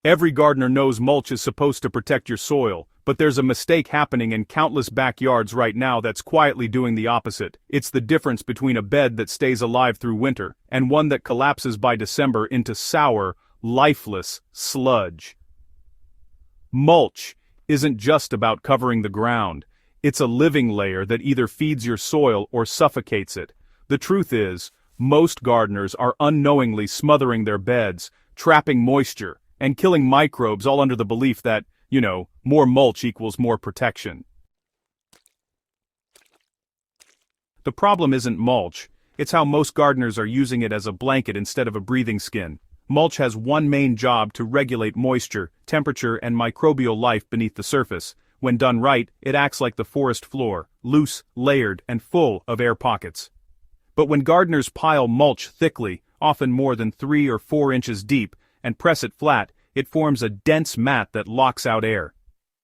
Every gardener knows mulch is supposed to protect your soil, but there's a mistake happening in countless backyards right now that's quietly doing the opposite. It's the difference between a bed that stays alive through winter and one that collapses by December into sour, lifeless sludge. Mulch isn't just about covering the ground. It's a living layer that either feeds your soil or suffocates it. The truth is, most gardeners are unknowingly smothering their beds, trapping moisture, and killing microbes, all under the belief that, more mulch equals more protection. The problem isn't mulch, it's how most gardeners are using it as a blanket instead of a breathing skin. Mulch has one main job: to regulate moisture, temperature, and microbial life beneath the surface. When done right, it acts like the forest floor, loose, layered, and full of air pockets. But when gardeners pile mulch thickly, often more than 3 or 4 inches deep, and press it flat, it forms a dense mat that locks out air.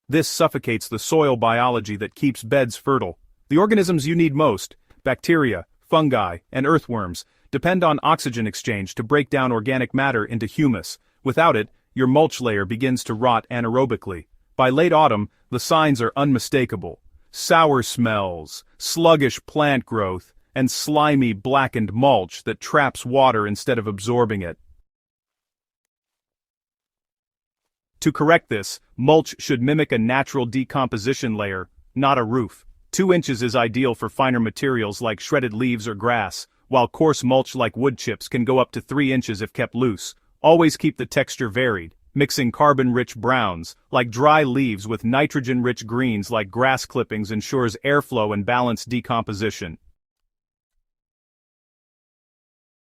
This suffocates the soil biology that keeps beds fertile. The organisms you need most, bacteria, fungi, and earthworms, depend on oxygen exchange to break down organic matter into humus. Without it, your mulch layer begins to rot anaerobically. By late autumn, the signs are unmistakable: sour smells, sluggish plant growth, and slimy blackened mulch that traps water instead of absorbing it. To correct this, mulch should mimic a natural decomposition layer, not a roof. 2 inches is ideal for finer materials like shredded leaves or grass, while coarse mulch like wood chips can go up to 3 inches if kept loose. Always keep the texture varied, mixing carbon-rich browns, like dry leaves, with nitrogen-rich greens like grass clippings ensures airflow and balanced decomposition.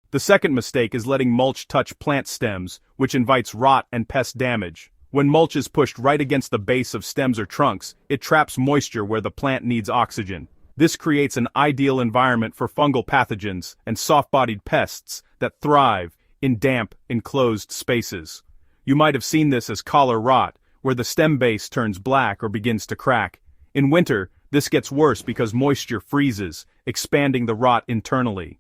The second mistake is letting mulch touch plant stems, which invites rot and pest damage. When mulch is pushed right against the base of stems or trunks, it traps moisture where the plant needs oxygen. This creates an ideal environment for fungal pathogens and soft-bodied pests that thrive in damp, enclosed spaces. You might have seen this as collar rot, where the stem base turns black or begins to crack. In winter, this gets worse because moisture freezes, expanding the rot internally.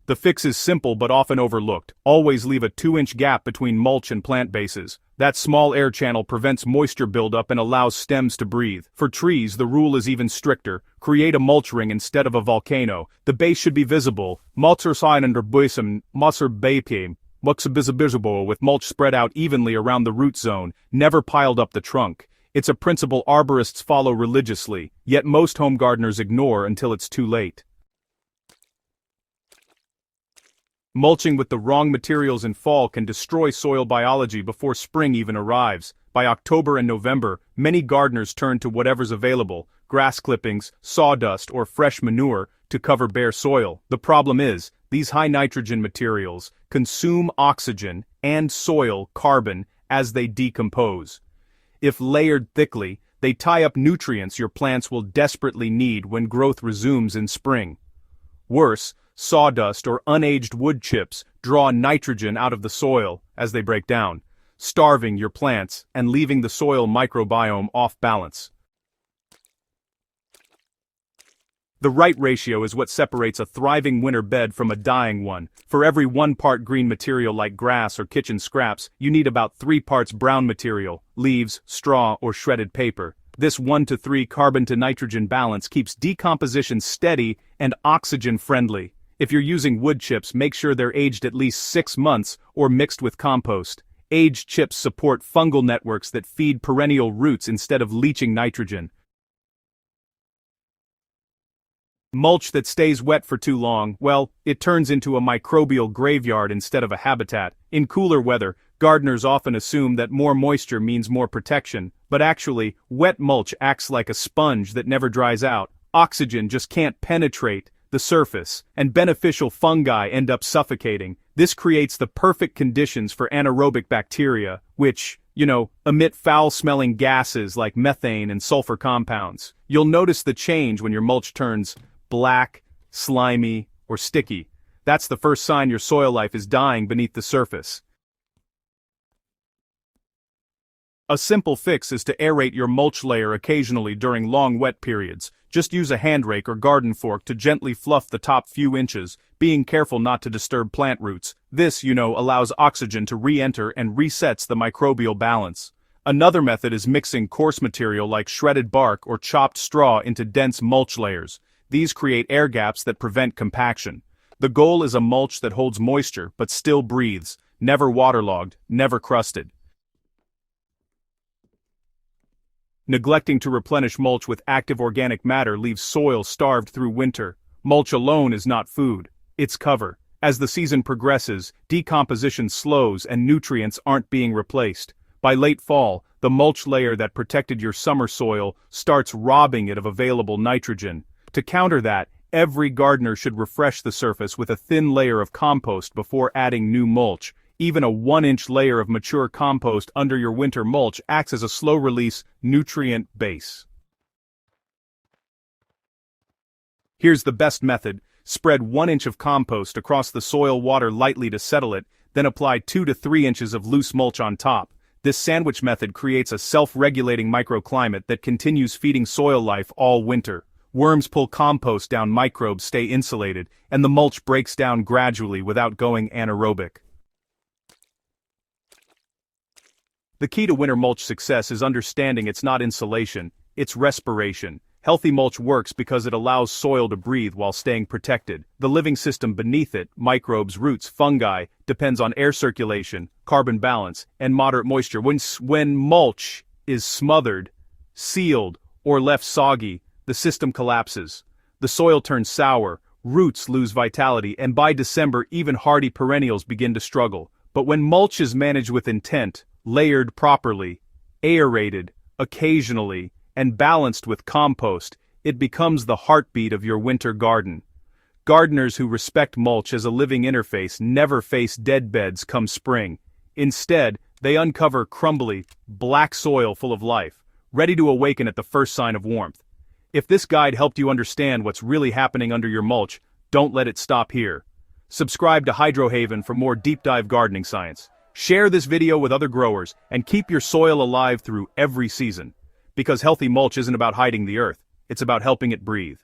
The fix is simple but often overlooked. Always leave a 2-inch gap between mulch and plant bases. That small air channel prevents moisture buildup and allows stems to breathe. For trees, the rule is even stricter. Create a mulch ring instead of a volcano. The base should be visible. Visible with mulch spread out evenly around the root zone, never piled up the trunk. It's a principle arborists follow religiously, yet most home gardeners ignore until it's too late. Mulching with the wrong materials in fall can destroy soil biology before spring even arrives. By October and November, many gardeners turn to whatever's available: grass clippings, sawdust, or fresh manure to cover bare soil. The problem is, these high-nitrogen materials consume oxygen and soil carbon as they decompose. If layered thickly, they tie up nutrients your plants will desperately need when growth resumes in spring. Worse, sawdust or unaged wood chips draw nitrogen out of the soil as they break down, starving your plants and leaving the soil microbiome off balance. The right ratio is what separates a thriving winter bed from a dying one. For every 1 part green material like grass or kitchen scraps, you need about 3 parts brown material, leaves, straw, or shredded paper. This 1 to 3 carbon to nitrogen balance keeps decomposition steady and oxygen-friendly. If you're using wood chips, make sure they're aged at least 6 months or mixed with compost. Aged chips support fungal networks that feed perennial roots instead of leaching nitrogen. Mulch that stays wet for too long, well, it turns into a microbial graveyard instead of a habitat. In cooler weather, gardeners often assume that more moisture means more protection, but actually, wet mulch acts like a sponge that never dries out. Oxygen just can't penetrate the surface, and beneficial fungi end up suffocating. This creates the perfect conditions for anaerobic bacteria, which, emit foul-smelling gases like methane and sulfur compounds. You'll notice the change when your mulch turns black, slimy, or sticky. That's the first sign your soil life is dying beneath the surface. A simple fix is to aerate your mulch layer occasionally during long wet periods. Just use a hand rake or garden fork to gently fluff the top few inches, being careful not to disturb plant roots. This, allows oxygen to re-enter and resets the microbial balance. Another method is mixing coarse material like shredded bark or chopped straw into dense mulch layers. These create air gaps that prevent compaction. The goal is a mulch that holds moisture but still breathes, never waterlogged, never crusted. Neglecting to replenish mulch with active organic matter leaves soil starved through winter. Mulch alone is not food, it's cover. As the season progresses, decomposition slows and nutrients aren't being replaced. By late fall, the mulch layer that protected your summer soil starts robbing it of available nitrogen. To counter that, every gardener should refresh the surface with a thin layer of compost before adding new mulch. Even a 1-inch layer of mature compost under your winter mulch acts as a slow-release, nutrient base. Here's the best method. Spread 1 inch of compost across the soil water lightly to settle it, then apply 2 to 3 inches of loose mulch on top. This sandwich method creates a self-regulating microclimate that continues feeding soil life all winter. Worms pull compost down, microbes stay insulated, and the mulch breaks down gradually without going anaerobic. The key to winter mulch success is understanding it's not insulation, it's respiration. Healthy mulch works because it allows soil to breathe while staying protected. The living system beneath it, microbes, roots, fungi, depends on air circulation, carbon balance, and moderate moisture. When mulch is smothered, sealed, or left soggy, the system collapses. The soil turns sour, roots lose vitality, and by December even hardy perennials begin to struggle. But when mulch is managed with intent, layered properly, aerated, occasionally, and balanced with compost, it becomes the heartbeat of your winter garden. Gardeners who respect mulch as a living interface never face dead beds come spring. Instead, they uncover crumbly, black soil full of life, ready to awaken at the first sign of warmth. If this guide helped you understand what's really happening under your mulch, don't let it stop here. Subscribe to Hydrohaven for more deep-dive gardening science. Share this video with other growers, and keep your soil alive through every season. Because healthy mulch isn't about hiding the earth, it's about helping it breathe.